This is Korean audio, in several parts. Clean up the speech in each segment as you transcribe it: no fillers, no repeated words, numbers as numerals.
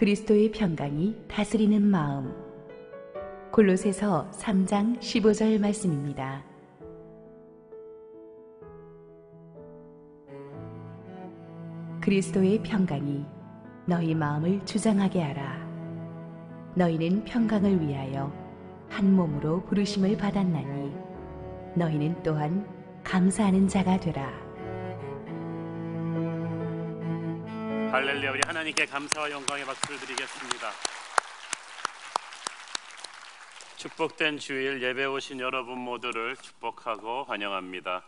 그리스도의 평강이 다스리는 마음. 골로새서 3장 15절 말씀입니다. 그리스도의 평강이 너희 마음을 주장하게 하라. 너희는 평강을 위하여 한 몸으로 부르심을 받았나니 너희는 또한 감사하는 자가 되라. 할렐루야. 우리 하나님께 감사와 영광의 박수를 드리겠습니다. 축복된 주일 예배 오신 여러분 모두를 축복하고 환영합니다.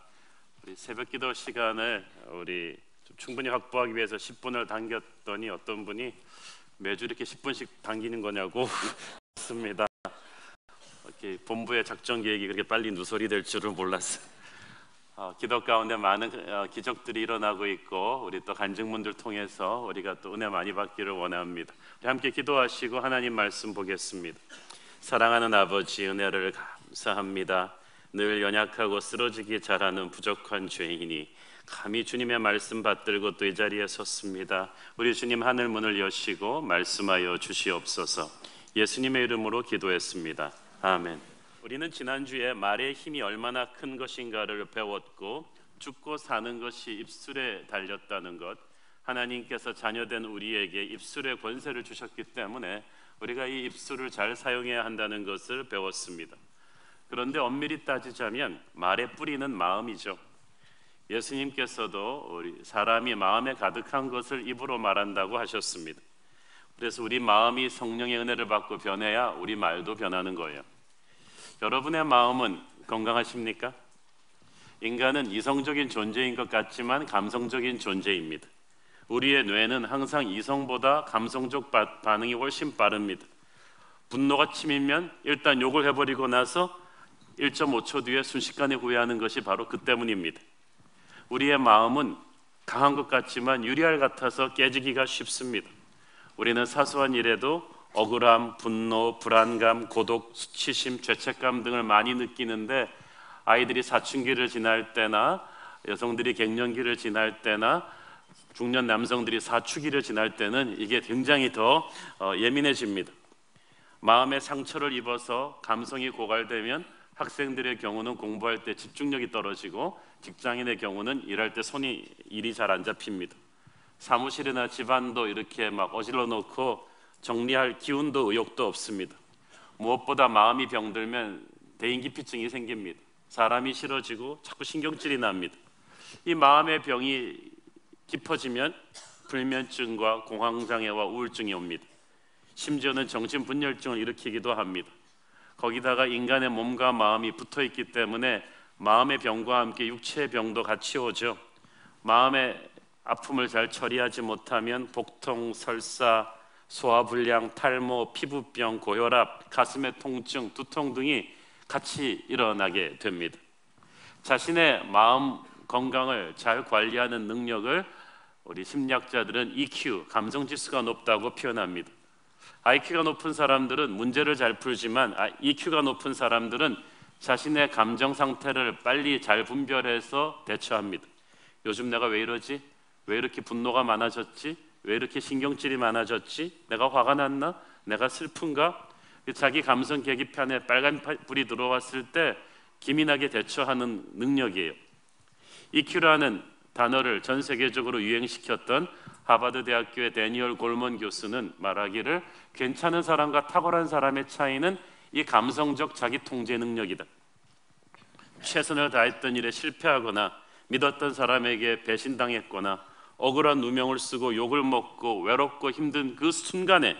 우리 새벽기도 시간을 우리 충분히 확보하기 위해서 10분을 당겼더니 어떤 분이 매주 이렇게 10분씩 당기는 거냐고 했습니다. 이렇게 본부의 작전 계획이 그렇게 빨리 누설이 될 줄은 몰랐어요. 기도 가운데 많은 기적들이 일어나고 있고 우리 또 간증문들 통해서 우리가 또 은혜 많이 받기를 원합니다. 우리 함께 기도하시고 하나님 말씀 보겠습니다. 사랑하는 아버지, 은혜를 감사합니다. 늘 연약하고 쓰러지기 잘하는 부족한 죄인이 감히 주님의 말씀 받들고 또 이 자리에 섰습니다. 우리 주님 하늘 문을 여시고 말씀하여 주시옵소서. 예수님의 이름으로 기도했습니다. 아멘. 우리는 지난주에 말의 힘이 얼마나 큰 것인가를 배웠고, 죽고 사는 것이 입술에 달렸다는 것, 하나님께서 자녀된 우리에게 입술의 권세를 주셨기 때문에 우리가 이 입술을 잘 사용해야 한다는 것을 배웠습니다. 그런데 엄밀히 따지자면 말의 뿌리는 마음이죠. 예수님께서도 우리 사람이 마음에 가득한 것을 입으로 말한다고 하셨습니다. 그래서 우리 마음이 성령의 은혜를 받고 변해야 우리 말도 변하는 거예요. 여러분의 마음은 건강하십니까? 인간은 이성적인 존재인 것 같지만 감성적인 존재입니다. 우리의 뇌는 항상 이성보다 감성적 반응이 훨씬 빠릅니다. 분노가 치밀면 일단 욕을 해버리고 나서 1.5초 뒤에 순식간에 후회하는 것이 바로 그 때문입니다. 우리의 마음은 강한 것 같지만 유리알 같아서 깨지기가 쉽습니다. 우리는 사소한 일에도 억울함, 분노, 불안감, 고독, 수치심, 죄책감 등을 많이 느끼는데, 아이들이 사춘기를 지날 때나 여성들이 갱년기를 지날 때나 중년 남성들이 사춘기를 지날 때는 이게 굉장히 더 예민해집니다. 마음의 상처를 입어서 감성이 고갈되면 학생들의 경우는 공부할 때 집중력이 떨어지고, 직장인의 경우는 일할 때 일이 잘 안 잡힙니다. 사무실이나 집안도 이렇게 막 어질러 놓고 정리할 기운도 의욕도 없습니다. 무엇보다 마음이 병들면 대인기피증이 생깁니다. 사람이 싫어지고 자꾸 신경질이 납니다. 이 마음의 병이 깊어지면 불면증과 공황장애와 우울증이 옵니다. 심지어는 정신분열증을 일으키기도 합니다. 거기다가 인간의 몸과 마음이 붙어있기 때문에 마음의 병과 함께 육체의 병도 같이 오죠. 마음의 아픔을 잘 처리하지 못하면 복통, 설사, 소화불량, 탈모, 피부병, 고혈압, 가슴의 통증, 두통 등이 같이 일어나게 됩니다. 자신의 마음 건강을 잘 관리하는 능력을 우리 심리학자들은 EQ, 감성지수가 높다고 표현합니다. IQ가 높은 사람들은 문제를 잘 풀지만 EQ가 높은 사람들은 자신의 감정 상태를 빨리 잘 분별해서 대처합니다. 요즘 내가 왜 이러지? 왜 이렇게 분노가 많아졌지? 왜 이렇게 신경질이 많아졌지? 내가 화가 났나? 내가 슬픈가? 자기 감성 계기판에 빨간 불이 들어왔을 때 기민하게 대처하는 능력이에요. EQ라는 단어를 전 세계적으로 유행시켰던 하버드 대학교의 데니얼 골먼 교수는 말하기를, 괜찮은 사람과 탁월한 사람의 차이는 이 감성적 자기 통제 능력이다. 최선을 다했던 일에 실패하거나 믿었던 사람에게 배신당했거나 억울한 누명을 쓰고 욕을 먹고 외롭고 힘든 그 순간에,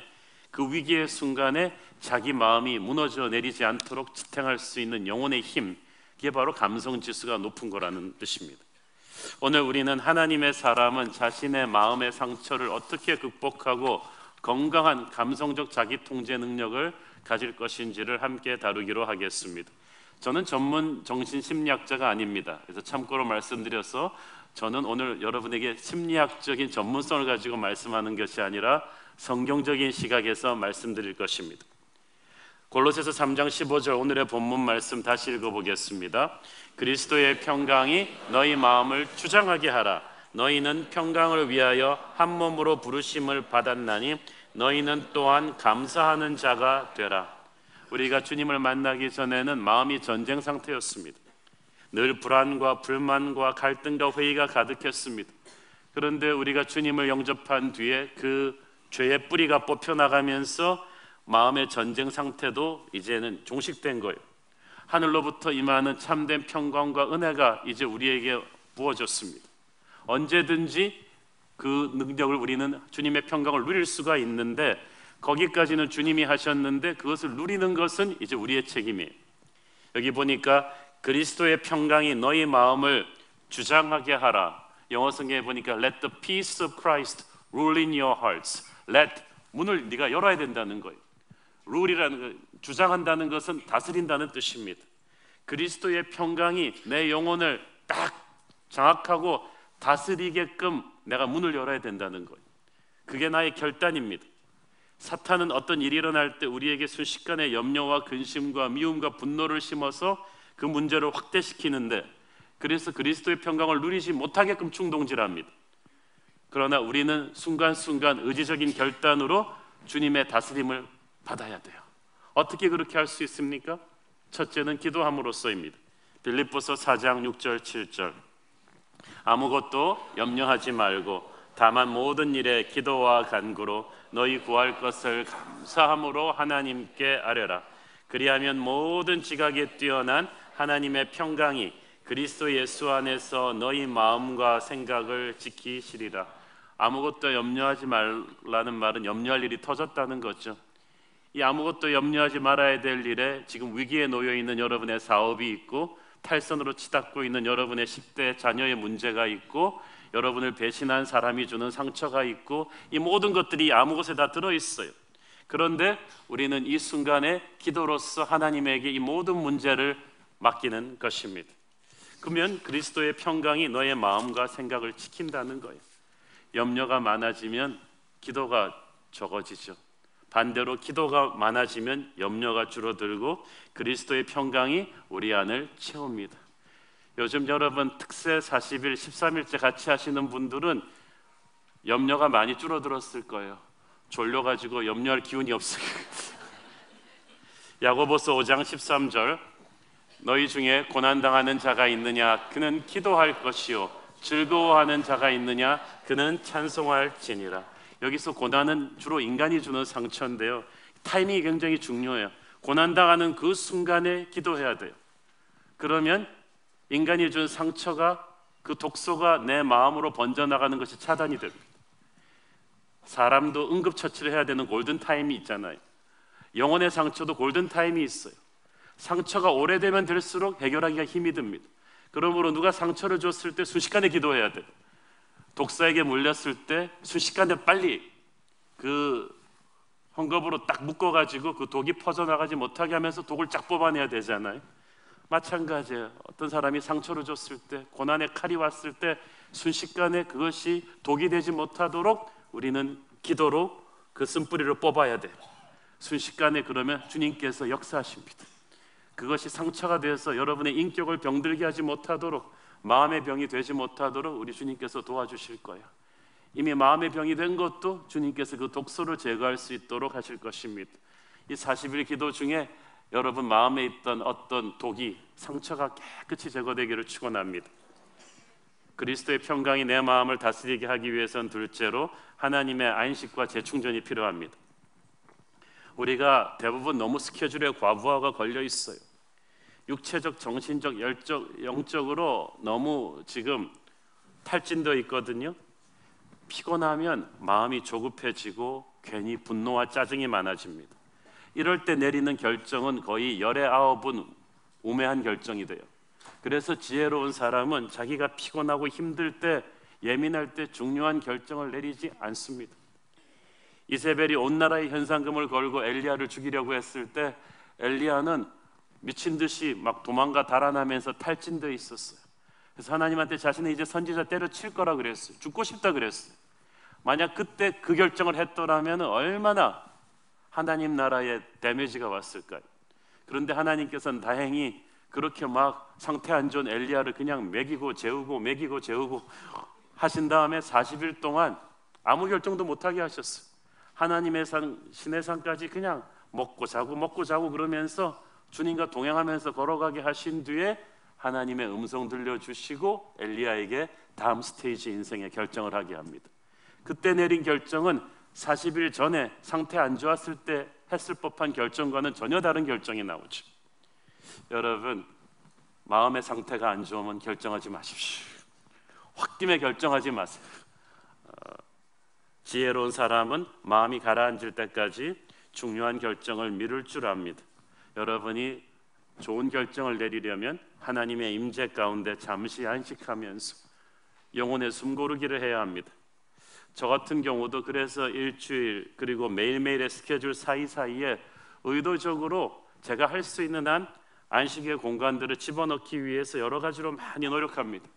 그 위기의 순간에 자기 마음이 무너져 내리지 않도록 지탱할 수 있는 영혼의 힘, 그게 바로 감성지수가 높은 거라는 뜻입니다. 오늘 우리는 하나님의 사람은 자신의 마음의 상처를 어떻게 극복하고 건강한 감성적 자기 통제 능력을 가질 것인지를 함께 다루기로 하겠습니다. 저는 전문 정신심리학자가 아닙니다. 그래서 참고로 말씀드려서 저는 오늘 여러분에게 심리학적인 전문성을 가지고 말씀하는 것이 아니라 성경적인 시각에서 말씀드릴 것입니다. 골로새서 3장 15절 오늘의 본문 말씀 다시 읽어보겠습니다. 그리스도의 평강이 너희 마음을 주장하게 하라. 너희는 평강을 위하여 한 몸으로 부르심을 받았나니 너희는 또한 감사하는 자가 되라. 우리가 주님을 만나기 전에는 마음이 전쟁 상태였습니다. 늘 불안과 불만과 갈등과 회의가 가득했습니다. 그런데 우리가 주님을 영접한 뒤에 그 죄의 뿌리가 뽑혀나가면서 마음의 전쟁 상태도 이제는 종식된 거예요. 하늘로부터 임하는 참된 평강과 은혜가 이제 우리에게 부어졌습니다. 언제든지 그 능력을 우리는 주님의 평강을 누릴 수가 있는데, 거기까지는 주님이 하셨는데 그것을 누리는 것은 이제 우리의 책임이에요. 여기 보니까 그리스도의 평강이 너희 마음을 주장하게 하라. 영어 성경에 보니까 Let the peace of Christ rule in your hearts. Let, 문을 네가 열어야 된다는 거예요. rule이라는 거, 주장한다는 것은 다스린다는 뜻입니다. 그리스도의 평강이 내 영혼을 딱 장악하고 다스리게끔 내가 문을 열어야 된다는 거예요. 그게 나의 결단입니다. 사탄은 어떤 일이 일어날 때 우리에게 순식간에 염려와 근심과 미움과 분노를 심어서 그 문제를 확대시키는데, 그래서 그리스도의 평강을 누리지 못하게끔 충동질합니다. 그러나 우리는 순간순간 의지적인 결단으로 주님의 다스림을 받아야 돼요. 어떻게 그렇게 할 수 있습니까? 첫째는 기도함으로써입니다. 빌립보서 4장 6절 7절 아무것도 염려하지 말고 다만 모든 일에 기도와 간구로 너희 구할 것을 감사함으로 하나님께 아뢰라. 그리하면 모든 지각에 뛰어난 하나님의 평강이 그리스도 예수 안에서 너희 마음과 생각을 지키시리라. 아무것도 염려하지 말라는 말은 염려할 일이 터졌다는 거죠. 이 아무것도 염려하지 말아야 될 일에 지금 위기에 놓여 있는 여러분의 사업이 있고, 탈선으로 치닫고 있는 여러분의 10대 자녀의 문제가 있고, 여러분을 배신한 사람이 주는 상처가 있고, 이 모든 것들이 아무 곳에 다 들어있어요. 그런데 우리는 이 순간에 기도로서 하나님에게 이 모든 문제를 맡기는 것입니다. 그러면 그리스도의 평강이 너의 마음과 생각을 지킨다는 거예요. 염려가 많아지면 기도가 적어지죠. 반대로 기도가 많아지면 염려가 줄어들고 그리스도의 평강이 우리 안을 채웁니다. 요즘 여러분 특세 40일 13일째 같이 하시는 분들은 염려가 많이 줄어들었을 거예요. 졸려가지고 염려할 기운이 없어요. 야고보서 5장 13절 너희 중에 고난당하는 자가 있느냐 그는 기도할 것이요 즐거워하는 자가 있느냐 그는 찬송할지니라. 여기서 고난은 주로 인간이 주는 상처인데요, 타이밍이 굉장히 중요해요. 고난당하는 그 순간에 기도해야 돼요. 그러면 인간이 준 상처가, 그 독소가 내 마음으로 번져나가는 것이 차단이 됩니다. 사람도 응급처치를 해야 되는 골든타임이 있잖아요. 영혼의 상처도 골든타임이 있어요. 상처가 오래되면 될수록 해결하기가 힘이 듭니다. 그러므로 누가 상처를 줬을 때 순식간에 기도해야 돼요. 독사에게 물렸을 때 순식간에 빨리 그 헝겊으로 딱 묶어가지고 그 독이 퍼져나가지 못하게 하면서 독을 쫙 뽑아내야 되잖아요. 마찬가지예요. 어떤 사람이 상처를 줬을 때, 고난의 칼이 왔을 때 순식간에 그것이 독이 되지 못하도록 우리는 기도로 그 쓴뿌리를 뽑아야 돼요. 순식간에 그러면 주님께서 역사하십니다. 그것이 상처가 되어서 여러분의 인격을 병들게 하지 못하도록, 마음의 병이 되지 못하도록 우리 주님께서 도와주실 거예요. 이미 마음의 병이 된 것도 주님께서 그 독소를 제거할 수 있도록 하실 것입니다. 이 40일 기도 중에 여러분 마음에 있던 어떤 독이, 상처가 깨끗이 제거되기를 축원합니다. 그리스도의 평강이 내 마음을 다스리게 하기 위해서는 둘째로 하나님의 안식과 재충전이 필요합니다. 우리가 대부분 너무 스케줄에 과부하가 걸려 있어요. 육체적, 정신적, 영적으로 너무 지금 탈진되어 있거든요. 피곤하면 마음이 조급해지고 괜히 분노와 짜증이 많아집니다. 이럴 때 내리는 결정은 거의 열의 9은 우매한 결정이 돼요. 그래서 지혜로운 사람은 자기가 피곤하고 힘들 때, 예민할 때 중요한 결정을 내리지 않습니다. 이세벨이 온 나라의 현상금을 걸고 엘리야를 죽이려고 했을 때 엘리야는 미친 듯이 막 도망가 달아나면서 탈진되어 있었어요. 그래서 하나님한테 자신은 이제 선지자 때려칠 거라 그랬어요. 죽고 싶다 그랬어요. 만약 그때 그 결정을 했더라면 얼마나 하나님 나라에 데미지가 왔을까요? 그런데 하나님께서는 다행히 그렇게 막 상태 안 좋은 엘리야를 그냥 먹이고 재우고 하신 다음에 40일 동안 아무 결정도 못하게 하셨어요. 하나님의 산 시내산까지 그냥 먹고 자고 그러면서 주님과 동행하면서 걸어가게 하신 뒤에 하나님의 음성 들려주시고 엘리야에게 다음 스테이지 인생의 결정을 하게 합니다. 그때 내린 결정은 40일 전에 상태 안 좋았을 때 했을 법한 결정과는 전혀 다른 결정이 나오죠. 여러분, 마음의 상태가 안 좋으면 결정하지 마십시오. 홧김에 결정하지 마세요. 지혜로운 사람은 마음이 가라앉을 때까지 중요한 결정을 미룰 줄 압니다. 여러분이 좋은 결정을 내리려면 하나님의 임재 가운데 잠시 안식하면서 영혼의 숨고르기를 해야 합니다. 저 같은 경우도 그래서 일주일 그리고 매일매일의 스케줄 사이사이에 의도적으로 제가 할 수 있는 한 안식의 공간들을 집어넣기 위해서 여러 가지로 많이 노력합니다.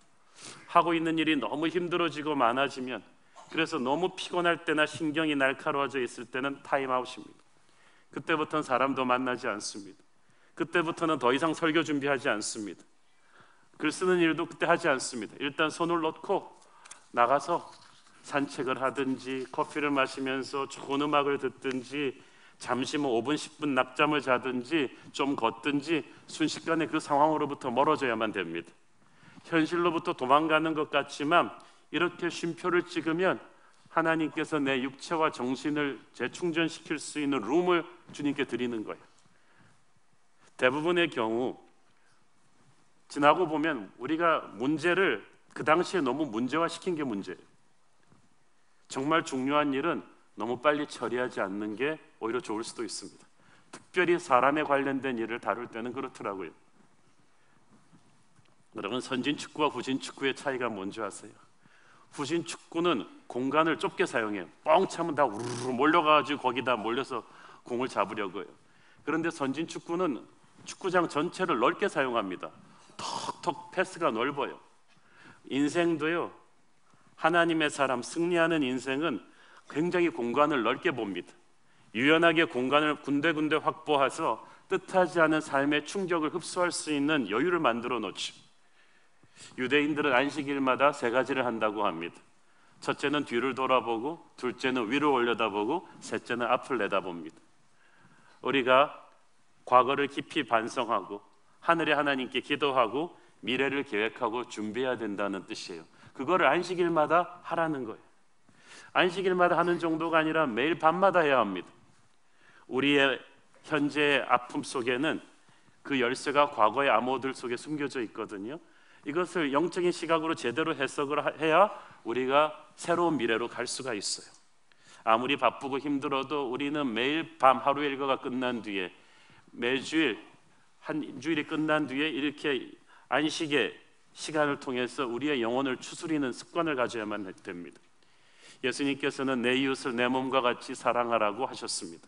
하고 있는 일이 너무 힘들어지고 많아지면, 그래서 너무 피곤할 때나 신경이 날카로워져 있을 때는 타임아웃입니다. 그때부터는 사람도 만나지 않습니다. 그때부터는 더 이상 설교 준비하지 않습니다. 글 쓰는 일도 그때 하지 않습니다. 일단 손을 놓고 나가서 산책을 하든지 커피를 마시면서 좋은 음악을 듣든지 잠시 5분 10분 낮잠을 자든지 좀 걷든지 순식간에 그 상황으로부터 멀어져야만 됩니다. 현실로부터 도망가는 것 같지만 이렇게 쉼표를 찍으면 하나님께서 내 육체와 정신을 재충전시킬 수 있는 룸을 주님께 드리는 거예요. 대부분의 경우 지나고 보면 우리가 문제를 그 당시에 너무 문제화시킨 게 문제예요. 정말 중요한 일은 너무 빨리 처리하지 않는 게 오히려 좋을 수도 있습니다. 특별히 사람에 관련된 일을 다룰 때는 그렇더라고요. 여러분, 선진 축구와 후진 축구의 차이가 뭔지 아세요? 후진 축구는 공간을 좁게 사용해요. 뻥 차면 다 우르르 몰려가지고 거기다 몰려서 공을 잡으려고 해요. 그런데 선진 축구는 축구장 전체를 넓게 사용합니다. 턱턱 패스가 넓어요. 인생도요, 하나님의 사람, 승리하는 인생은 굉장히 공간을 넓게 봅니다. 유연하게 공간을 군데군데 확보해서 뜻하지 않은 삶의 충격을 흡수할 수 있는 여유를 만들어 놓죠. 유대인들은 안식일마다 3가지를 한다고 합니다. 첫째는 뒤를 돌아보고, 둘째는 위를 올려다보고, 셋째는 앞을 내다봅니다. 우리가 과거를 깊이 반성하고 하늘의 하나님께 기도하고 미래를 계획하고 준비해야 된다는 뜻이에요. 그거를 안식일마다 하라는 거예요. 안식일마다 하는 정도가 아니라 매일 밤마다 해야 합니다. 우리의 현재의 아픔 속에는 그 열쇠가 과거의 암호들 속에 숨겨져 있거든요. 이것을 영적인 시각으로 제대로 해석을 해야 우리가 새로운 미래로 갈 수가 있어요. 아무리 바쁘고 힘들어도 우리는 매일 밤 하루 일과가 끝난 뒤에, 매주일 한 주일이 끝난 뒤에 이렇게 안식의 시간을 통해서 우리의 영혼을 추스리는 습관을 가져야만 됩니다. 예수님께서는 내 이웃을 내 몸과 같이 사랑하라고 하셨습니다.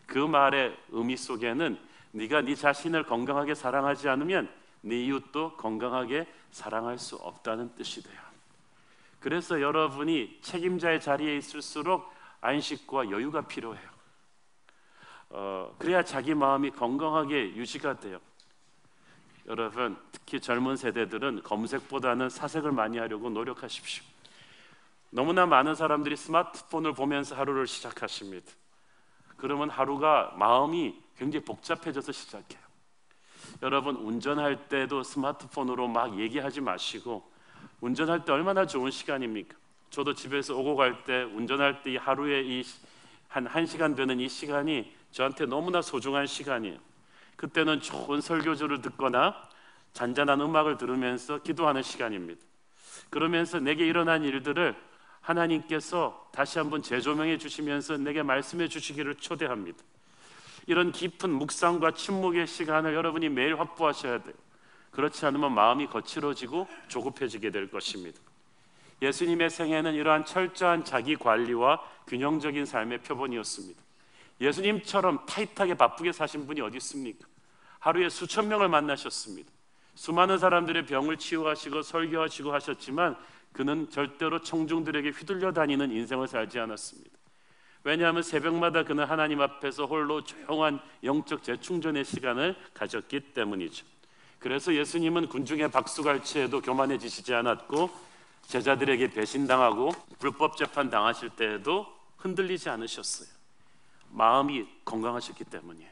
그 말의 의미 속에는 네가 네 자신을 건강하게 사랑하지 않으면 네 이웃도 건강하게 사랑할 수 없다는 뜻이 돼요. 그래서 여러분이 책임자의 자리에 있을수록 안식과 여유가 필요해요. 그래야 자기 마음이 건강하게 유지가 돼요. 여러분, 특히 젊은 세대들은 검색보다는 사색을 많이 하려고 노력하십시오. 너무나 많은 사람들이 스마트폰을 보면서 하루를 시작하십니다. 그러면 하루가 마음이 굉장히 복잡해져서 시작해요. 여러분, 운전할 때도 스마트폰으로 막 얘기하지 마시고, 운전할 때 얼마나 좋은 시간입니까? 저도 집에서 오고 갈 때 운전할 때 하루에 한 1시간 되는 이 시간이 저한테 너무나 소중한 시간이에요. 그때는 좋은 설교조를 듣거나 잔잔한 음악을 들으면서 기도하는 시간입니다. 그러면서 내게 일어난 일들을 하나님께서 다시 한번 재조명해 주시면서 내게 말씀해 주시기를 초대합니다. 이런 깊은 묵상과 침묵의 시간을 여러분이 매일 확보하셔야 돼요. 그렇지 않으면 마음이 거칠어지고 조급해지게 될 것입니다. 예수님의 생애는 이러한 철저한 자기 관리와 균형적인 삶의 표본이었습니다. 예수님처럼 타이트하게 바쁘게 사신 분이 어디 있습니까? 하루에 수천 명을 만나셨습니다. 수많은 사람들의 병을 치유하시고 설교하시고 하셨지만 그는 절대로 청중들에게 휘둘려 다니는 인생을 살지 않았습니다. 왜냐하면 새벽마다 그는 하나님 앞에서 홀로 조용한 영적 재충전의 시간을 가졌기 때문이죠. 그래서 예수님은 군중의 박수갈채에도 교만해지시지 않았고, 제자들에게 배신당하고 불법 재판 당하실 때에도 흔들리지 않으셨어요. 마음이 건강하셨기 때문이에요.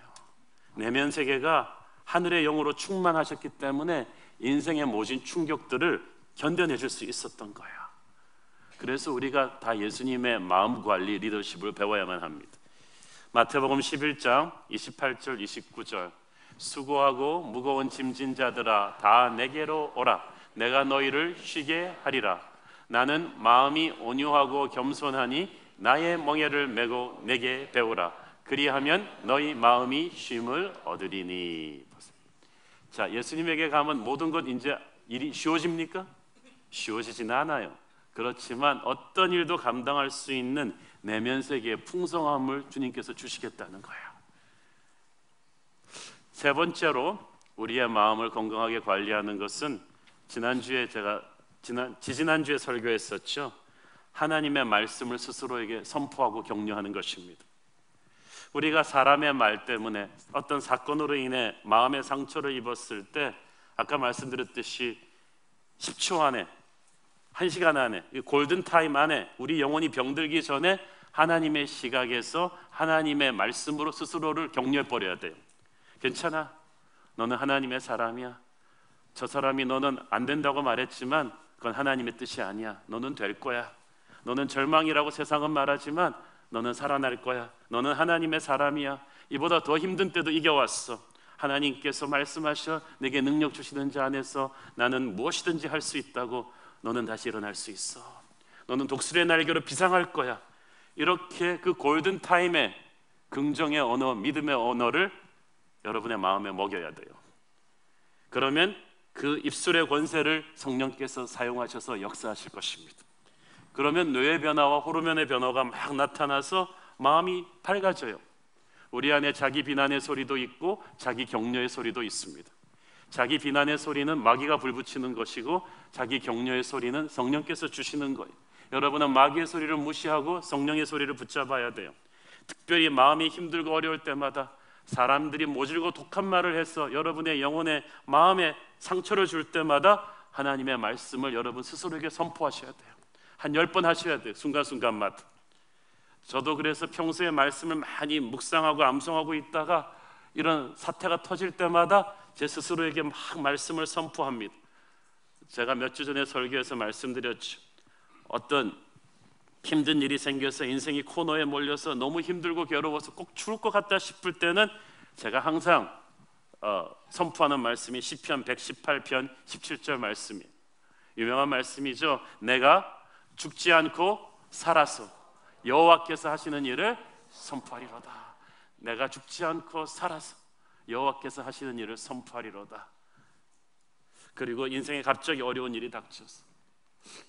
내면 세계가 하늘의 영으로 충만하셨기 때문에 인생의 모진 충격들을 견뎌내줄 수 있었던 거예요. 그래서 우리가 다 예수님의 마음 관리 리더십을 배워야만 합니다. 마태복음 11장 28절 29절 수고하고 무거운 짐진 자들아 다 내게로 오라. 내가 너희를 쉬게 하리라. 나는 마음이 온유하고 겸손하니 나의 멍에를 메고 내게 배우라. 그리하면 너희 마음이 쉼을 얻으리니. 자, 예수님에게 가면 모든 것 이제 일이 쉬워집니까? 쉬워지진 않아요. 그렇지만 어떤 일도 감당할 수 있는 내면 세계의 풍성함을 주님께서 주시겠다는 거예요. 세 번째로 우리의 마음을 건강하게 관리하는 것은 지난주에 제가 지난주에 설교했었죠. 하나님의 말씀을 스스로에게 선포하고 격려하는 것입니다. 우리가 사람의 말 때문에 어떤 사건으로 인해 마음의 상처를 입었을 때 아까 말씀드렸듯이 10초 안에 1시간 안에 골든타임 안에 우리 영혼이 병들기 전에 하나님의 시각에서 하나님의 말씀으로 스스로를 격려해버려야 돼요. 괜찮아, 너는 하나님의 사람이야. 저 사람이 너는 안 된다고 말했지만 그건 하나님의 뜻이 아니야. 너는 될 거야. 너는 절망이라고 세상은 말하지만 너는 살아날 거야. 너는 하나님의 사람이야. 이보다 더 힘든 때도 이겨왔어. 하나님께서 말씀하셔 내게 능력 주시는 자 안에서 나는 무엇이든지 할 수 있다고. 너는 다시 일어날 수 있어. 너는 독수리의 날개로 비상할 거야. 이렇게 그 골든타임에 긍정의 언어, 믿음의 언어를 여러분의 마음에 먹여야 돼요. 그러면 그 입술의 권세를 성령께서 사용하셔서 역사하실 것입니다. 그러면 뇌의 변화와 호르몬의 변화가 막 나타나서 마음이 밝아져요. 우리 안에 자기 비난의 소리도 있고 자기 격려의 소리도 있습니다. 자기 비난의 소리는 마귀가 불붙이는 것이고 자기 격려의 소리는 성령께서 주시는 거예요. 여러분은 마귀의 소리를 무시하고 성령의 소리를 붙잡아야 돼요. 특별히 마음이 힘들고 어려울 때마다 사람들이 모질고 독한 말을 해서 여러분의 영혼에 마음에 상처를 줄 때마다 하나님의 말씀을 여러분 스스로에게 선포하셔야 돼요. 한 10번 하셔야 돼요. 순간순간마다. 저도 그래서 평소에 말씀을 많이 묵상하고 암송하고 있다가 이런 사태가 터질 때마다 제 스스로에게 막 말씀을 선포합니다. 제가 몇 주 전에 설교에서 말씀드렸죠. 어떤 힘든 일이 생겨서 인생이 코너에 몰려서 너무 힘들고 괴로워서 꼭 죽을 것 같다 싶을 때는 제가 항상 선포하는 말씀이 시편 118편 17절 말씀이에요. 유명한 말씀이죠. 내가 죽지 않고 살아서 여호와께서 하시는 일을 선포하리로다. 내가 죽지 않고 살아서 여호와께서 하시는 일을 선포하리로다. 그리고 인생에 갑자기 어려운 일이 닥쳤어.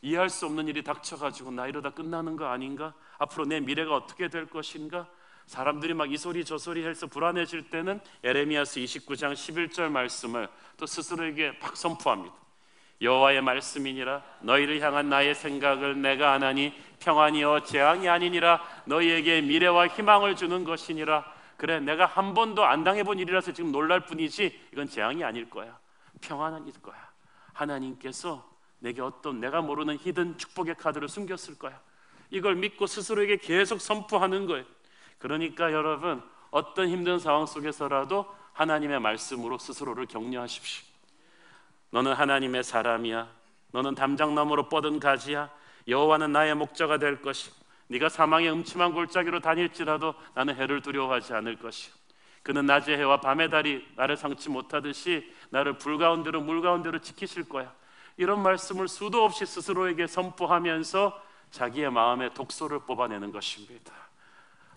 이해할 수 없는 일이 닥쳐가지고 나 이러다 끝나는 거 아닌가? 앞으로 내 미래가 어떻게 될 것인가? 사람들이 막 이 소리 저 소리 해서 불안해질 때는 에레미야서 29장 11절 말씀을 또 스스로에게 막 선포합니다. 여호와의 말씀이니라. 너희를 향한 나의 생각을 내가 아나니 평안이요 재앙이 아니니라. 너희에게 미래와 희망을 주는 것이니라. 그래, 내가 한 번도 안 당해본 일이라서 지금 놀랄 뿐이지 이건 재앙이 아닐 거야. 평안일 거야. 하나님께서 내게 어떤 내가 모르는 히든 축복의 카드를 숨겼을 거야. 이걸 믿고 스스로에게 계속 선포하는 거예요. 그러니까 여러분, 어떤 힘든 상황 속에서라도 하나님의 말씀으로 스스로를 격려하십시오. 너는 하나님의 사람이야. 너는 담장나무로 뻗은 가지야. 여호와는 나의 목자가 될 것이고 네가 사망의 음침한 골짜기로 다닐지라도 나는 해를 두려워하지 않을 것이요. 그는 낮의 해와 밤의 달이 나를 상치 못하듯이 나를 불 가운데로 물 가운데로 지키실 거야. 이런 말씀을 수도 없이 스스로에게 선포하면서 자기의 마음의 독소를 뽑아내는 것입니다.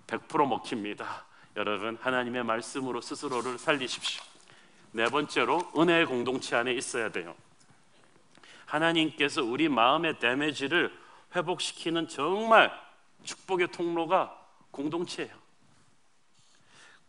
100% 먹힙니다. 여러분, 하나님의 말씀으로 스스로를 살리십시오. 네 번째로 은혜의 공동체 안에 있어야 돼요. 하나님께서 우리 마음의 데미지를 회복시키는 정말 축복의 통로가 공동체예요.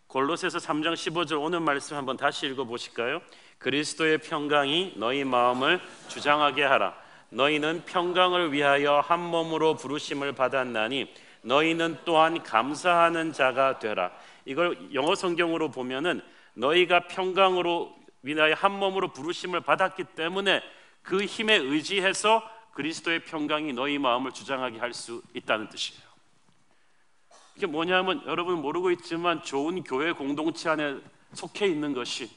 골로새서 3장 15절 오늘 말씀 한번 다시 읽어보실까요? 그리스도의 평강이 너희 마음을 주장하게 하라. 너희는 평강을 위하여 한 몸으로 부르심을 받았나니 너희는 또한 감사하는 자가 되라. 이걸 영어 성경으로 보면은 너희가 평강으로 위하여 한 몸으로 부르심을 받았기 때문에 그 힘에 의지해서 그리스도의 평강이 너희 마음을 주장하게 할 수 있다는 뜻이에요. 이게 뭐냐면 여러분 모르고 있지만 좋은 교회 공동체 안에 속해 있는 것이,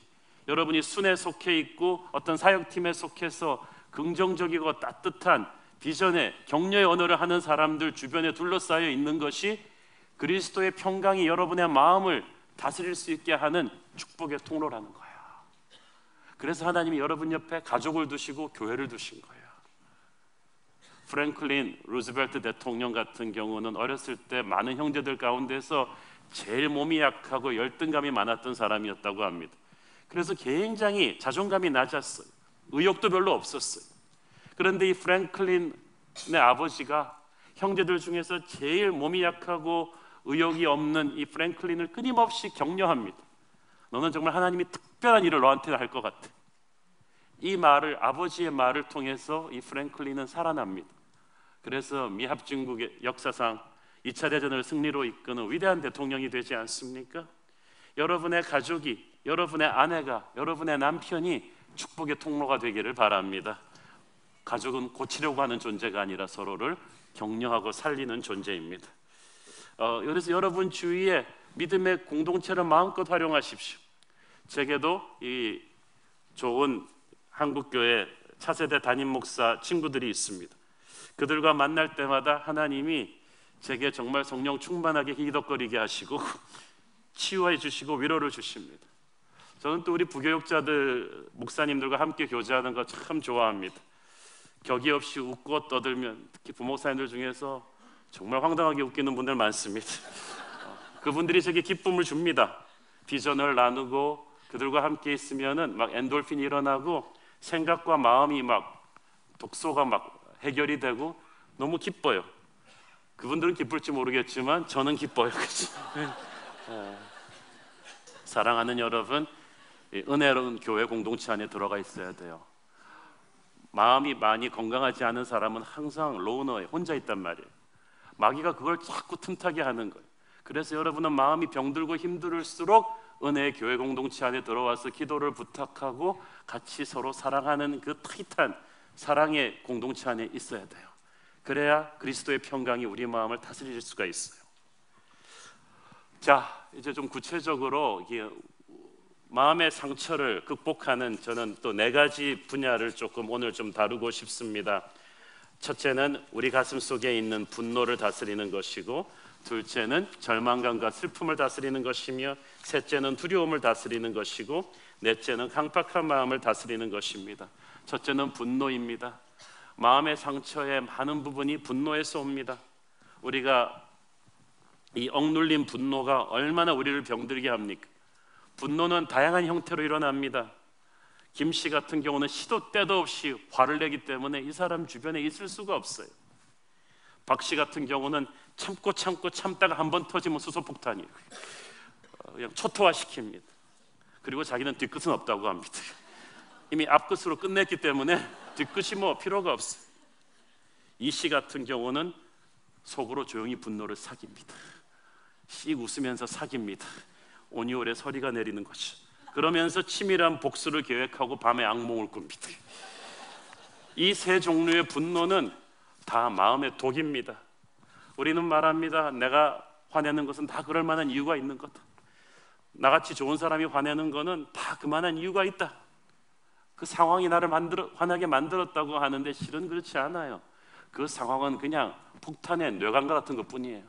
여러분이 순회에 속해 있고 어떤 사역팀에 속해서 긍정적이고 따뜻한 비전의 격려의 언어를 하는 사람들 주변에 둘러싸여 있는 것이 그리스도의 평강이 여러분의 마음을 다스릴 수 있게 하는 축복의 통로라는 거예요. 그래서 하나님이 여러분 옆에 가족을 두시고 교회를 두신 거예요. 프랭클린 루즈벨트 대통령 같은 경우는 어렸을 때 많은 형제들 가운데서 제일 몸이 약하고 열등감이 많았던 사람이었다고 합니다. 그래서 굉장히 자존감이 낮았어요. 의욕도 별로 없었어요. 그런데 이 프랭클린의 아버지가 형제들 중에서 제일 몸이 약하고 의욕이 없는 이 프랭클린을 끊임없이 격려합니다. 너는 정말 하나님이 특별한 일을 너한테 할 것 같아. 이 말을, 아버지의 말을 통해서 이 프랭클린은 살아납니다. 그래서 미합중국의 역사상 2차 대전을 승리로 이끄는 위대한 대통령이 되지 않습니까? 여러분의 가족이, 여러분의 아내가, 여러분의 남편이 축복의 통로가 되기를 바랍니다. 가족은 고치려고 하는 존재가 아니라 서로를 격려하고 살리는 존재입니다. 그래서 여러분 주위에 믿음의 공동체를 마음껏 활용하십시오. 제게도 이 좋은 한국교회 차세대 담임 목사 친구들이 있습니다. 그들과 만날 때마다 하나님이 제게 정말 성령 충만하게 희덕거리게 하시고 치유해 주시고 위로를 주십니다. 저는 또 우리 부교육자들 목사님들과 함께 교제하는 거 참 좋아합니다. 격이 없이 웃고 떠들면, 특히 부목사님들 중에서 정말 황당하게 웃기는 분들 많습니다. 그분들이 제게 기쁨을 줍니다. 비전을 나누고 그들과 함께 있으면은 막 엔돌핀이 일어나고 생각과 마음이 막 독소가 막 해결이 되고 너무 기뻐요. 그분들은 기쁠지 모르겠지만 저는 기뻐요. 사랑하는 여러분, 은혜로운 교회 공동체 안에 들어가 있어야 돼요. 마음이 많이 건강하지 않은 사람은 항상 로너에 혼자 있단 말이에요. 마귀가 그걸 자꾸 틈타게 하는 거예요. 그래서 여러분은 마음이 병들고 힘들을수록 은혜의 교회 공동체 안에 들어와서 기도를 부탁하고 같이 서로 사랑하는 그 타이트한 사랑의 공동체 안에 있어야 돼요. 그래야 그리스도의 평강이 우리 마음을 다스릴 수가 있어요. 자, 이제 좀 구체적으로 이게 마음의 상처를 극복하는 저는 또 4가지 분야를 조금 오늘 좀 다루고 싶습니다. 첫째는 우리 가슴 속에 있는 분노를 다스리는 것이고, 둘째는 절망감과 슬픔을 다스리는 것이며, 셋째는 두려움을 다스리는 것이고, 넷째는 강팍한 마음을 다스리는 것입니다. 첫째는 분노입니다. 마음의 상처의 많은 부분이 분노에서 옵니다. 우리가 이 억눌린 분노가 얼마나 우리를 병들게 합니까? 분노는 다양한 형태로 일어납니다. 김 씨 같은 경우는 시도 때도 없이 화를 내기 때문에 이 사람 주변에 있을 수가 없어요. 박 씨 같은 경우는 참고 참다가 한번 터지면 수소폭탄이에요. 그냥 초토화시킵니다. 그리고 자기는 뒤끝은 없다고 합니다. 이미 앞끝으로 끝냈기 때문에 뒤끝이 뭐 필요가 없어요. 이 씨 같은 경우는 속으로 조용히 분노를 삭입니다. 씩 웃으면서 삭입니다. 오니올의 서리가 내리는 거죠. 그러면서 치밀한 복수를 계획하고 밤에 악몽을 꿉니다. 이 세 종류의 분노는 다 마음의 독입니다. 우리는 말합니다. 내가 화내는 것은 다 그럴 만한 이유가 있는 거다. 나같이 좋은 사람이 화내는 것은 다 그만한 이유가 있다. 그 상황이 나를 화나게 만들었다고 하는데 실은 그렇지 않아요. 그 상황은 그냥 폭탄의 뇌관과 같은 것뿐이에요.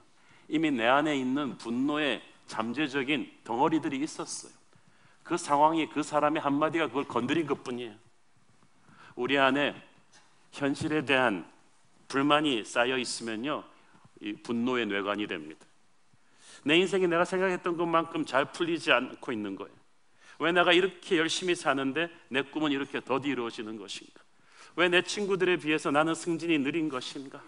이미 내 안에 있는 분노의 잠재적인 덩어리들이 있었어요. 그 상황이, 그 사람의 한마디가 그걸 건드린 것뿐이에요. 우리 안에 현실에 대한 불만이 쌓여 있으면요, 이 분노의 뇌관이 됩니다. 내 인생이 내가 생각했던 것만큼 잘 풀리지 않고 있는 거예요. 왜 내가 이렇게 열심히 사는데 내 꿈은 이렇게 더디 이루어지는 것인가? 왜 내 친구들에 비해서 나는 승진이 느린 것인가?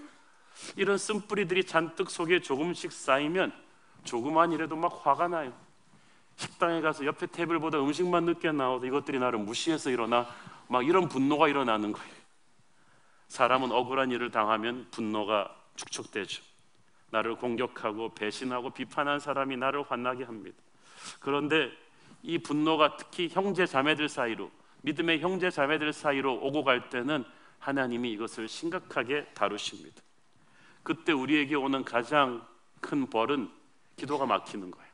이런 쓴뿌리들이 잔뜩 속에 조금씩 쌓이면 조그만 일에도 막 화가 나요. 식당에 가서 옆에 테이블보다 음식만 늦게 나와도 이것들이 나를 무시해서 일어나, 막 이런 분노가 일어나는 거예요. 사람은 억울한 일을 당하면 분노가 축적되죠. 나를 공격하고 배신하고 비판한 사람이 나를 화나게 합니다. 그런데 이 분노가 특히 형제 자매들 사이로, 믿음의 형제 자매들 사이로 오고 갈 때는 하나님이 이것을 심각하게 다루십니다. 그때 우리에게 오는 가장 큰 벌은 기도가 막히는 거예요.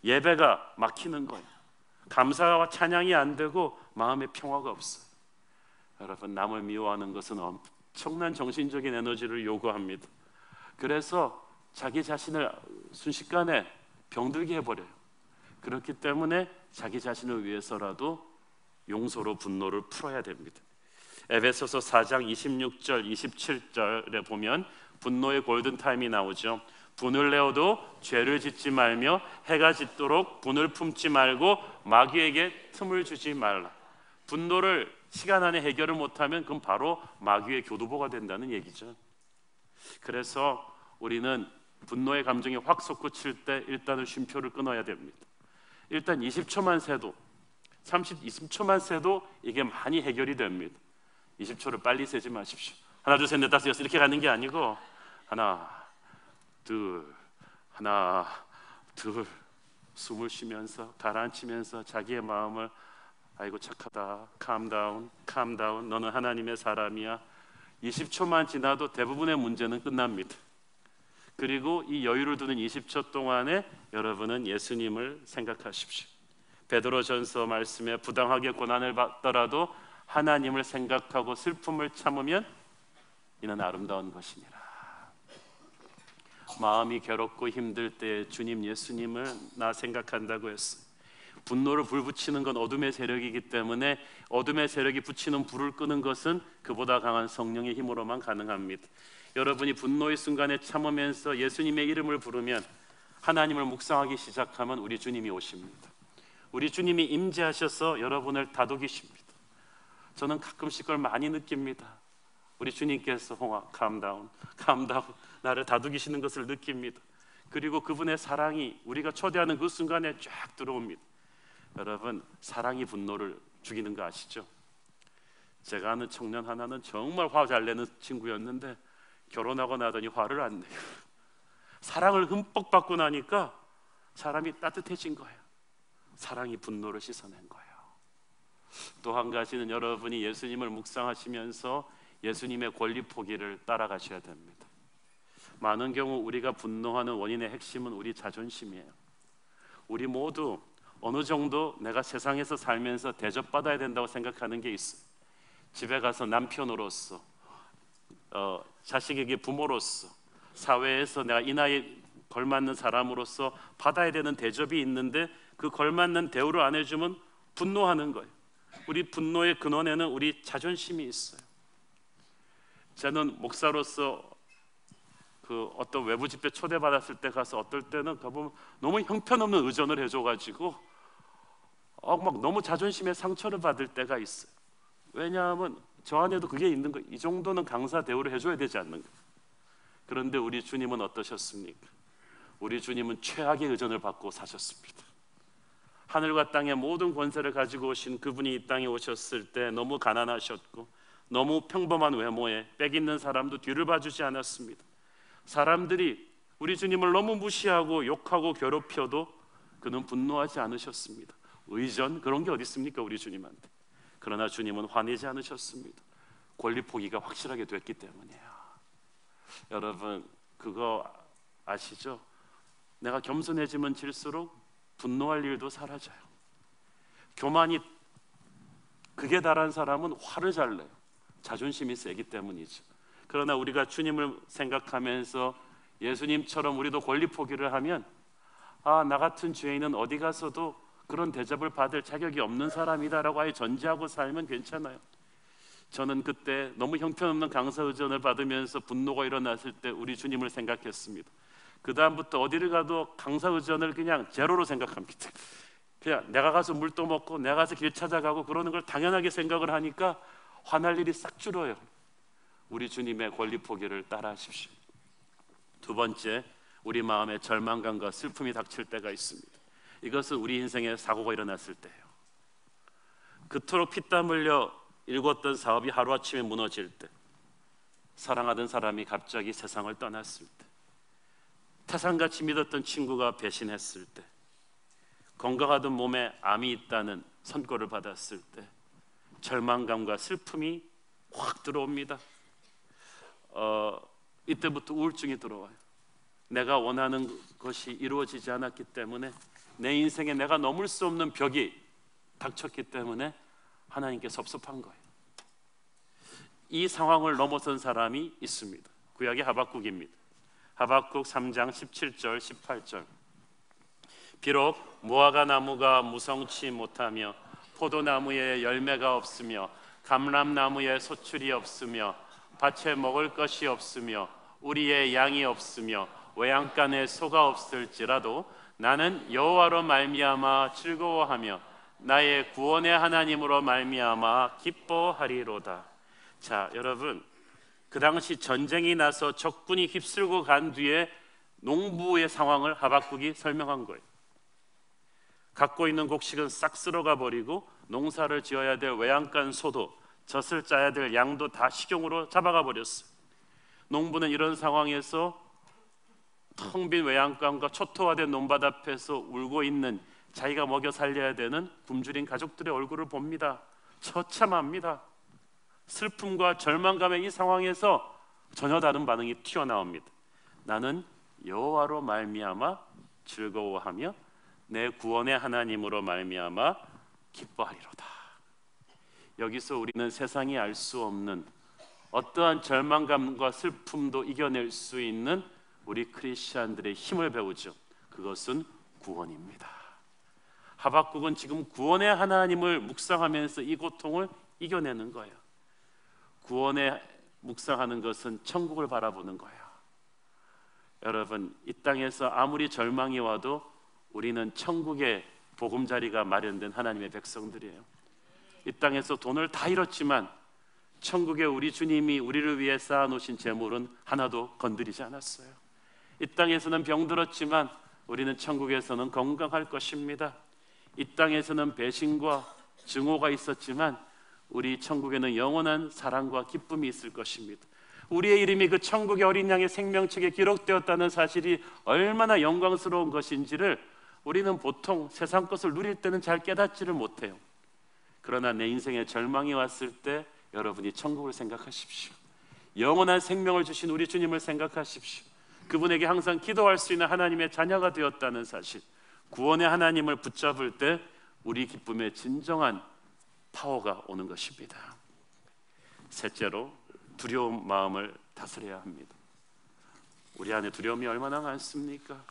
예배가 막히는 거예요. 감사와 찬양이 안 되고 마음의 평화가 없어요. 여러분, 남을 미워하는 것은 엄청난 정신적인 에너지를 요구합니다. 그래서 자기 자신을 순식간에 병들게 해버려요. 그렇기 때문에 자기 자신을 위해서라도 용서로 분노를 풀어야 됩니다. 에베소서 4장 26절 27절에 보면 분노의 골든타임이 나오죠. 분을 내어도 죄를 짓지 말며 해가 짓도록 분을 품지 말고 마귀에게 틈을 주지 말라. 분노를 시간 안에 해결을 못하면 그건 바로 마귀의 교두보가 된다는 얘기죠. 그래서 우리는 분노의 감정이 확 솟구칠 때 일단은 쉼표를 끊어야 됩니다. 일단 20초만 세도 20초만 세도 이게 많이 해결이 됩니다. 20초를 빨리 세지 마십시오. 하나 둘 셋 넷 다섯 여섯 이렇게 가는 게 아니고 하나 둘 숨을 쉬면서 가라앉히면서 자기의 마음을 아이고 착하다, calm down, 너는 하나님의 사람이야. 20초만 지나도 대부분의 문제는 끝납니다. 그리고 이 여유를 두는 20초 동안에 여러분은 예수님을 생각하십시오. 베드로전서 말씀에 부당하게 고난을 받더라도 하나님을 생각하고 슬픔을 참으면 이는 아름다운 것이니라. 마음이 괴롭고 힘들 때 주님 예수님을 나 생각한다고 했어요. 분노를 불붙이는 건 어둠의 세력이기 때문에 어둠의 세력이 붙이는 불을 끄는 것은 그보다 강한 성령의 힘으로만 가능합니다. 여러분이 분노의 순간에 참으면서 예수님의 이름을 부르면 하나님을 묵상하기 시작하면 우리 주님이 오십니다. 우리 주님이 임재하셔서 여러분을 다독이십니다. 저는 가끔씩 그걸 많이 느낍니다. 우리 주님께서 calm down, 나를 다독이시는 것을 느낍니다. 그리고 그분의 사랑이 우리가 초대하는 그 순간에 쫙 들어옵니다. 여러분, 사랑이 분노를 죽이는 거 아시죠? 제가 아는 청년 하나는 정말 화 잘 내는 친구였는데 결혼하고 나더니 화를 안 내요. 사랑을 흠뻑 받고 나니까 사람이 따뜻해진 거예요. 사랑이 분노를 씻어낸 거예요. 또 한 가지는 여러분이 예수님을 묵상하시면서 예수님의 권리 포기를 따라가셔야 됩니다. 많은 경우 우리가 분노하는 원인의 핵심은 우리 자존심이에요. 우리 모두 어느 정도 내가 세상에서 살면서 대접받아야 된다고 생각하는 게 있어요. 집에 가서 남편으로서, 자식에게 부모로서, 사회에서 내가 이 나이에 걸맞는 사람으로서 받아야 되는 대접이 있는데 그 걸맞는 대우를 안 해주면 분노하는 거예요. 우리 분노의 근원에는 우리 자존심이 있어요. 저는 목사로서 그 어떤 외부 집회 초대받았을 때 가서 어떨 때는 가보면 너무 형편없는 의존을 해줘가지고 막 너무 자존심에 상처를 받을 때가 있어요. 왜냐하면 저 안에도 그게 있는 거예요. 이 정도는 강사 대우를 해줘야 되지 않는가. 그런데 우리 주님은 어떠셨습니까? 우리 주님은 최악의 의존을 받고 사셨습니다. 하늘과 땅의 모든 권세를 가지고 오신 그분이 이 땅에 오셨을 때 너무 가난하셨고 너무 평범한 외모에 빽 있는 사람도 뒤를 봐주지 않았습니다. 사람들이 우리 주님을 너무 무시하고 욕하고 괴롭혀도 그는 분노하지 않으셨습니다. 의전 그런 게 어디 있습니까 우리 주님한테. 그러나 주님은 화내지 않으셨습니다. 권리 포기가 확실하게 됐기 때문이에요. 여러분 그거 아시죠? 내가 겸손해지면 질수록 분노할 일도 사라져요. 교만이 극에 달한 사람은 화를 잘 내요. 자존심이 세기 때문이죠. 그러나 우리가 주님을 생각하면서 예수님처럼 우리도 권리 포기를 하면 나 같은 죄인은 어디 가서도 그런 대접을 받을 자격이 없는 사람이다라고 아예 전제하고 살면 괜찮아요. 저는 그때 너무 형편없는 강사 의전을 받으면서 분노가 일어났을 때 우리 주님을 생각했습니다. 그 다음부터 어디를 가도 강사 의전을 그냥 제로로 생각합니다. 그냥 내가 가서 물도 먹고 내가 가서 길 찾아가고 그러는 걸 당연하게 생각을 하니까 화날 일이 싹 줄어요. 우리 주님의 권리 포기를 따라하십시오. 두 번째, 우리 마음에 절망감과 슬픔이 닥칠 때가 있습니다. 이것은 우리 인생에 사고가 일어났을 때예요. 그토록 피땀 흘려 일궜던 사업이 하루아침에 무너질 때, 사랑하던 사람이 갑자기 세상을 떠났을 때, 태산같이 믿었던 친구가 배신했을 때, 건강하던 몸에 암이 있다는 선고를 받았을 때 절망감과 슬픔이 확 들어옵니다. 이때부터 우울증이 들어와요. 내가 원하는 것이 이루어지지 않았기 때문에, 내 인생에 내가 넘을 수 없는 벽이 닥쳤기 때문에 하나님께 섭섭한 거예요. 이 상황을 넘어선 사람이 있습니다. 구약의 하박국입니다. 하박국 3장 17절 18절. 비록 무화과 나무가 무성치 못하며 포도나무에 열매가 없으며 감람나무에 소출이 없으며 밭에 먹을 것이 없으며 우리의 양이 없으며 외양간에 소가 없을지라도 나는 여호와로 말미암아 즐거워하며 나의 구원의 하나님으로 말미암아 기뻐하리로다. 자, 여러분, 그 당시 전쟁이 나서 적군이 휩쓸고 간 뒤에 농부의 상황을 하박국이 설명한 거예요. 갖고 있는 곡식은 싹 쓸어가 버리고 농사를 지어야 될 외양간 소도 젖을 짜야 될 양도 다 식용으로 잡아가 버렸어요. 농부는 이런 상황에서 텅 빈 외양간과 초토화된 논밭 앞에서 울고 있는 자기가 먹여 살려야 되는 굶주린 가족들의 얼굴을 봅니다. 처참합니다. 슬픔과 절망감의 이 상황에서 전혀 다른 반응이 튀어나옵니다. 나는 여호와로 말미암아 즐거워하며 내 구원의 하나님으로 말미암아 기뻐하리로다. 여기서 우리는 세상이 알 수 없는 어떠한 절망감과 슬픔도 이겨낼 수 있는 우리 크리스천들의 힘을 배우죠. 그것은 구원입니다. 하박국은 지금 구원의 하나님을 묵상하면서 이 고통을 이겨내는 거예요. 구원에 묵상하는 것은 천국을 바라보는 거예요. 여러분, 이 땅에서 아무리 절망이 와도 우리는 천국의 보금자리가 마련된 하나님의 백성들이에요. 이 땅에서 돈을 다 잃었지만 천국에 우리 주님이 우리를 위해 쌓아놓으신 재물은 하나도 건드리지 않았어요. 이 땅에서는 병들었지만 우리는 천국에서는 건강할 것입니다. 이 땅에서는 배신과 증오가 있었지만 우리 천국에는 영원한 사랑과 기쁨이 있을 것입니다. 우리의 이름이 그 천국의 어린 양의 생명책에 기록되었다는 사실이 얼마나 영광스러운 것인지를 우리는 보통 세상 것을 누릴 때는 잘 깨닫지를 못해요. 그러나 내 인생에 절망이 왔을 때 여러분이 천국을 생각하십시오. 영원한 생명을 주신 우리 주님을 생각하십시오. 그분에게 항상 기도할 수 있는 하나님의 자녀가 되었다는 사실, 구원의 하나님을 붙잡을 때 우리 기쁨의 진정한 파워가 오는 것입니다. 셋째로, 두려운 마음을 다스려야 합니다. 우리 안에 두려움이 얼마나 많습니까?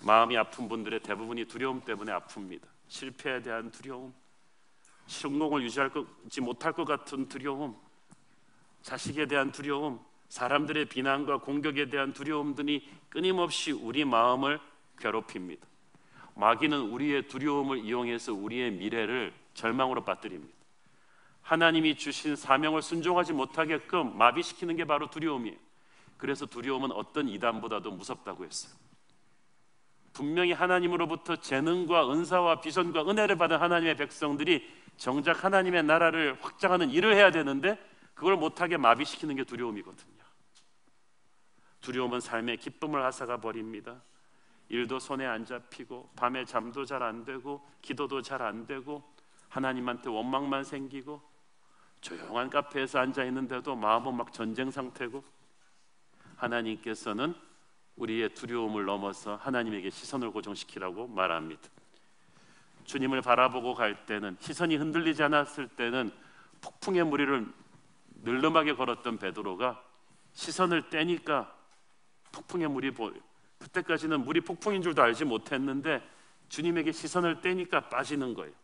마음이 아픈 분들의 대부분이 두려움 때문에 아픕니다. 실패에 대한 두려움, 성공을 유지하지 못할 것 같은 두려움, 자식에 대한 두려움, 사람들의 비난과 공격에 대한 두려움들이 끊임없이 우리 마음을 괴롭힙니다. 마귀는 우리의 두려움을 이용해서 우리의 미래를 절망으로 빠뜨립니다. 하나님이 주신 사명을 순종하지 못하게끔 마비시키는 게 바로 두려움이에요. 그래서 두려움은 어떤 이단보다도 무섭다고 했어요. 분명히 하나님으로부터 재능과 은사와 비전과 은혜를 받은 하나님의 백성들이 정작 하나님의 나라를 확장하는 일을 해야 되는데 그걸 못하게 마비시키는 게 두려움이거든요. 두려움은 삶의 기쁨을 앗아가 버립니다. 일도 손에 안 잡히고 밤에 잠도 잘 안 되고 기도도 잘 안 되고 하나님한테 원망만 생기고 조용한 카페에서 앉아 있는데도 마음은 막 전쟁 상태고, 하나님께서는 우리의 두려움을 넘어서 하나님에게 시선을 고정시키라고 말합니다. 주님을 바라보고 갈 때는, 시선이 흔들리지 않았을 때는 폭풍의 무리를 늘름하게 걸었던 베드로가 시선을 떼니까 폭풍의 물이 보여요. 그때까지는 물이 폭풍인 줄도 알지 못했는데 주님에게 시선을 떼니까 빠지는 거예요.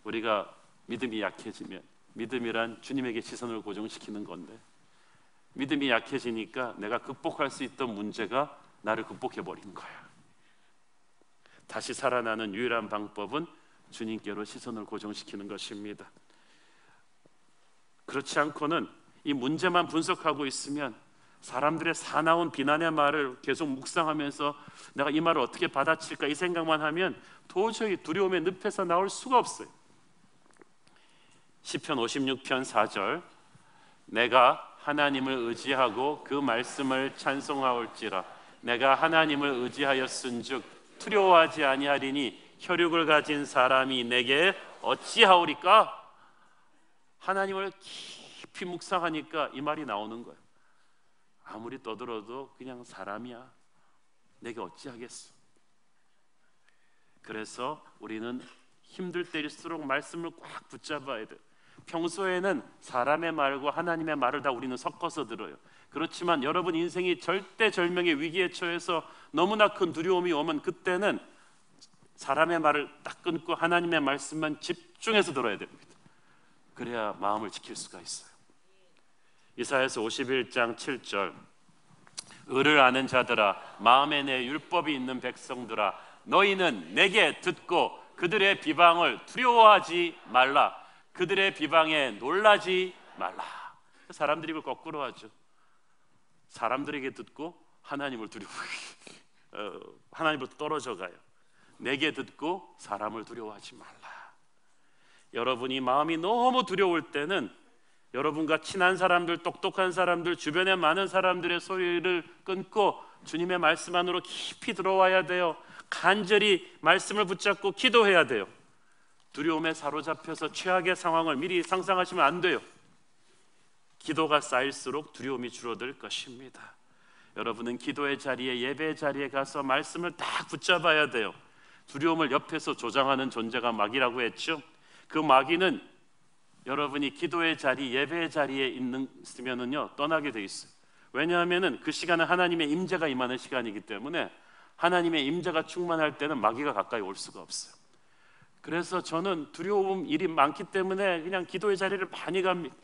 우리가 믿음이 약해지면, 믿음이란 주님에게 시선을 고정시키는 건데, 믿음이 약해지니까 내가 극복할 수 있던 문제가 나를 극복해버린 거야. 다시 살아나는 유일한 방법은 주님께로 시선을 고정시키는 것입니다. 그렇지 않고는 이 문제만 분석하고 있으면 사람들의 사나운 비난의 말을 계속 묵상하면서 내가 이 말을 어떻게 받아칠까 이 생각만 하면 도저히 두려움의 늪에서 나올 수가 없어요. 시편 56편 4절, 내가 하나님을 의지하고 그 말씀을 찬송하올지라 내가 하나님을 의지하였은즉 두려워하지 아니하리니 혈육을 가진 사람이 내게 어찌하오리까? 하나님을 깊이 묵상하니까 이 말이 나오는 거예요. 아무리 떠들어도 그냥 사람이야. 내가 어찌하겠어. 그래서 우리는 힘들 때일수록 말씀을 꽉 붙잡아야 돼요. 평소에는 사람의 말과 하나님의 말을 다 우리는 섞어서 들어요. 그렇지만 여러분 인생이 절대절명의 위기에 처해서 너무나 큰 두려움이 오면 그때는 사람의 말을 딱 끊고 하나님의 말씀만 집중해서 들어야 됩니다. 그래야 마음을 지킬 수가 있어요. 이사야서 51장 7절, 의를 아는 자들아, 마음에 내 율법이 있는 백성들아, 너희는 내게 듣고 그들의 비방을 두려워하지 말라. 그들의 비방에 놀라지 말라. 사람들이 이걸 거꾸로 하죠. 사람들에게 듣고 하나님을 하나님으로부터 떨어져 가요. 내게 듣고 사람을 두려워하지 말라. 여러분이 마음이 너무 두려울 때는 여러분과 친한 사람들, 똑똑한 사람들, 주변에 많은 사람들의 소리를 끊고 주님의 말씀 안으로 깊이 들어와야 돼요. 간절히 말씀을 붙잡고 기도해야 돼요. 두려움에 사로잡혀서 최악의 상황을 미리 상상하시면 안 돼요. 기도가 쌓일수록 두려움이 줄어들 것입니다. 여러분은 기도의 자리에, 예배의 자리에 가서 말씀을 딱 붙잡아야 돼요. 두려움을 옆에서 조장하는 존재가 마귀라고 했죠. 그 마귀는 여러분이 기도의 자리, 예배의 자리에 있으면은요 떠나게 돼 있어요. 왜냐하면은 그 시간은 하나님의 임재가 임하는 시간이기 때문에 하나님의 임재가 충만할 때는 마귀가 가까이 올 수가 없어요. 그래서 저는 두려움 일이 많기 때문에 그냥 기도의 자리를 많이 갑니다.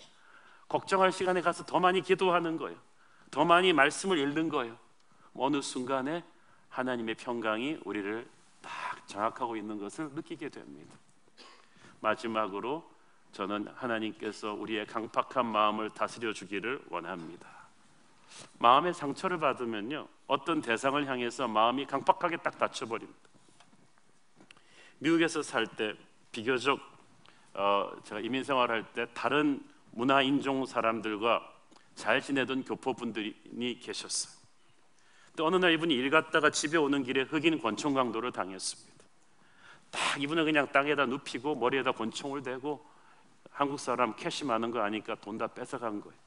걱정할 시간에 가서 더 많이 기도하는 거예요. 더 많이 말씀을 읽는 거예요. 어느 순간에 하나님의 평강이 우리를 딱 장악하고 있는 것을 느끼게 됩니다. 마지막으로 저는 하나님께서 우리의 강팍한 마음을 다스려 주기를 원합니다. 마음의 상처를 받으면요 어떤 대상을 향해서 마음이 강팍하게 딱 닫혀버립니다. 미국에서 살 때 비교적 제가 이민 생활할 때 다른 문화 인종 사람들과 잘 지내던 교포분들이 계셨어요. 또 어느 날 이분이 일 갔다가 집에 오는 길에 흑인 권총 강도를 당했습니다. 딱 이분을 그냥 땅에다 눕히고 머리에다 권총을 대고 한국 사람 캐시 많은 거 아니까 돈 다 뺏어간 거예요.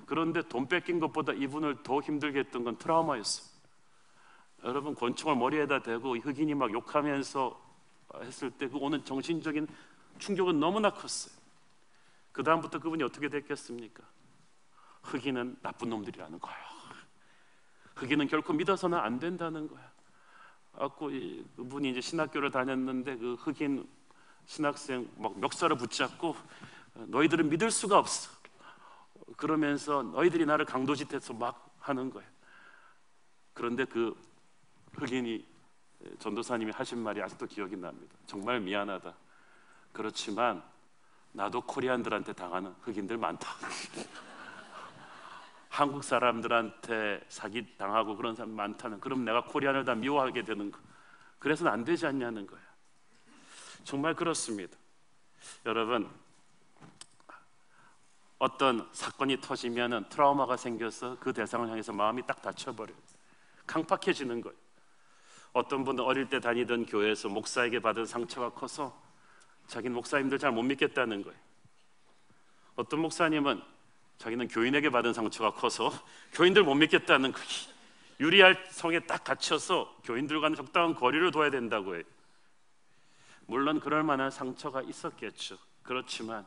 그런데 돈 뺏긴 것보다 이분을 더 힘들게 했던 건 트라우마였어요. 여러분 권총을 머리에다 대고 흑인이 막 욕하면서 했을 때 그 오는 정신적인 충격은 너무나 컸어요. 그 다음부터 그분이 어떻게 됐겠습니까? 흑인은 나쁜 놈들이라는 거예요. 흑인은 결코 믿어서는 안 된다는 거야. 그분이 이제 신학교를 다녔는데 그 흑인 신학생 막 멱살을 붙잡고 너희들은 믿을 수가 없어. 그러면서 너희들이 나를 강도짓해서 막 하는 거예요. 그런데 그 흑인이 전도사님이 하신 말이 아직도 기억이 납니다. 정말 미안하다. 그렇지만 나도 코리안들한테 당하는 흑인들 많다. 한국 사람들한테 사기 당하고 그런 사람 많다는. 그럼 내가 코리안을 다 미워하게 되는 거. 그래서는 안 되지 않냐는 거야. 정말 그렇습니다. 여러분 어떤 사건이 터지면은 트라우마가 생겨서 그 대상을 향해서 마음이 딱 닫혀버려요. 강팍해지는 거예요. 어떤 분은 어릴 때 다니던 교회에서 목사에게 받은 상처가 커서 자기는 목사님들 잘 못 믿겠다는 거예요. 어떤 목사님은 자기는 교인에게 받은 상처가 커서 교인들 못 믿겠다는 거예요. 유리알 성에 딱 갇혀서 교인들과는 적당한 거리를 둬야 된다고 해요. 물론 그럴 만한 상처가 있었겠죠. 그렇지만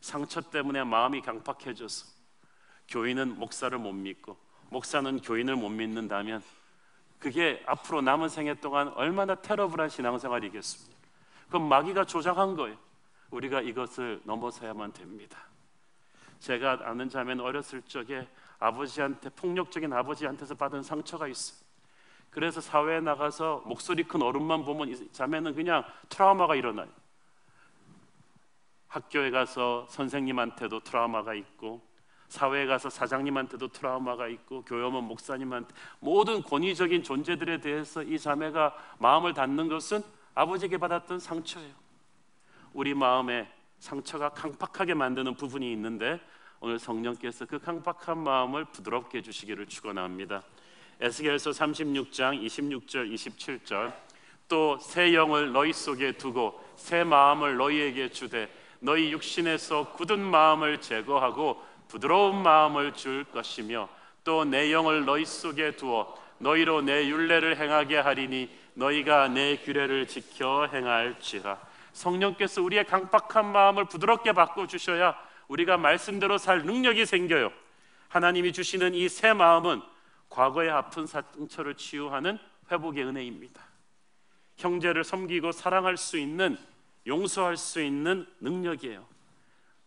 상처 때문에 마음이 강팍해져서 교인은 목사를 못 믿고 목사는 교인을 못 믿는다면 그게 앞으로 남은 생애 동안 얼마나 테러블한 신앙생활이겠습니까? 그건 마귀가 조장한 거예요. 우리가 이것을 넘어서야만 됩니다. 제가 아는 자매는 어렸을 적에 아버지한테 폭력적인 아버지한테서 받은 상처가 있어요. 그래서 사회에 나가서 목소리 큰 어른만 보면 이 자매는 그냥 트라우마가 일어나요. 학교에 가서 선생님한테도 트라우마가 있고 사회에 가서 사장님한테도 트라우마가 있고 교회 오면 목사님한테 모든 권위적인 존재들에 대해서 이 자매가 마음을 닫는 것은 아버지에게 받았던 상처예요. 우리 마음에 상처가 강팍하게 만드는 부분이 있는데 오늘 성령께서 그 강팍한 마음을 부드럽게 해주시기를 축원합니다. 에스겔서 36장 26절 27절 또 새 영을 너희 속에 두고 새 마음을 너희에게 주되 너희 육신에서 굳은 마음을 제거하고 부드러운 마음을 줄 것이며 또 내 영을 너희 속에 두어 너희로 내 율례를 행하게 하리니 너희가 내 규례를 지켜 행할지라. 성령께서 우리의 강팍한 마음을 부드럽게 바꿔주셔야 우리가 말씀대로 살 능력이 생겨요. 하나님이 주시는 이 새 마음은 과거의 아픈 상처를 치유하는 회복의 은혜입니다. 형제를 섬기고 사랑할 수 있는, 용서할 수 있는 능력이에요.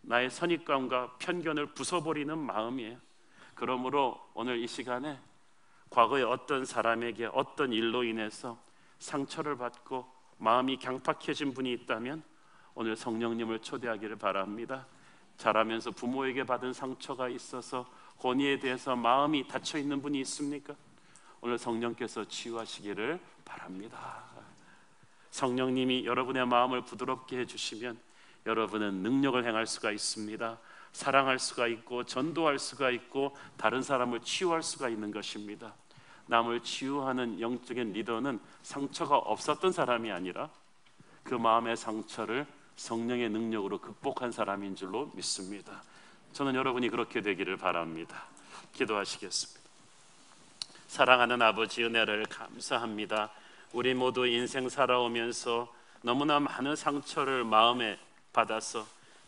나의 선입관과 편견을 부숴버리는 마음이에요. 그러므로 오늘 이 시간에 과거의 어떤 사람에게 어떤 일로 인해서 상처를 받고 마음이 강팍해진 분이 있다면 오늘 성령님을 초대하기를 바랍니다. 자라면서 부모에게 받은 상처가 있어서 권위에 대해서 마음이 닫혀있는 분이 있습니까? 오늘 성령께서 치유하시기를 바랍니다. 성령님이 여러분의 마음을 부드럽게 해주시면 여러분은 능력을 행할 수가 있습니다. 사랑할 수가 있고 전도할 수가 있고 다른 사람을 치유할 수가 있는 것입니다. 남을 치유하는 영적인 리더는 상처가 없었던 사람이 아니라 그 마음의 상처를 성령의 능력으로 극복한 사람인 줄로 믿습니다. 저는 여러분이 그렇게 되기를 바랍니다. 기도하시겠습니다. 사랑하는 아버지, 은혜를 감사합니다. 우리 모두 인생 살아오면서 너무나 많은 상처를 마음에 받아서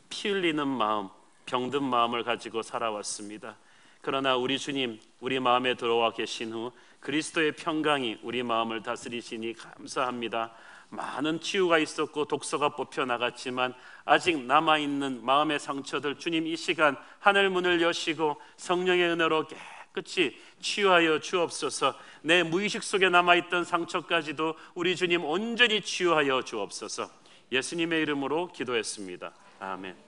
피 흘리는 마음, 병든 마음을 가지고 살아왔습니다. 그러나 우리 주님, 우리 마음에 들어와 계신 후 그리스도의 평강이 우리 마음을 다스리시니 감사합니다. 많은 치유가 있었고 독소가 뽑혀나갔지만 아직 남아있는 마음의 상처들, 주님 이 시간 하늘 문을 여시고 성령의 은혜로 깨끗이 치유하여 주옵소서. 내 무의식 속에 남아있던 상처까지도 우리 주님 온전히 치유하여 주옵소서. 예수님의 이름으로 기도했습니다. 아멘.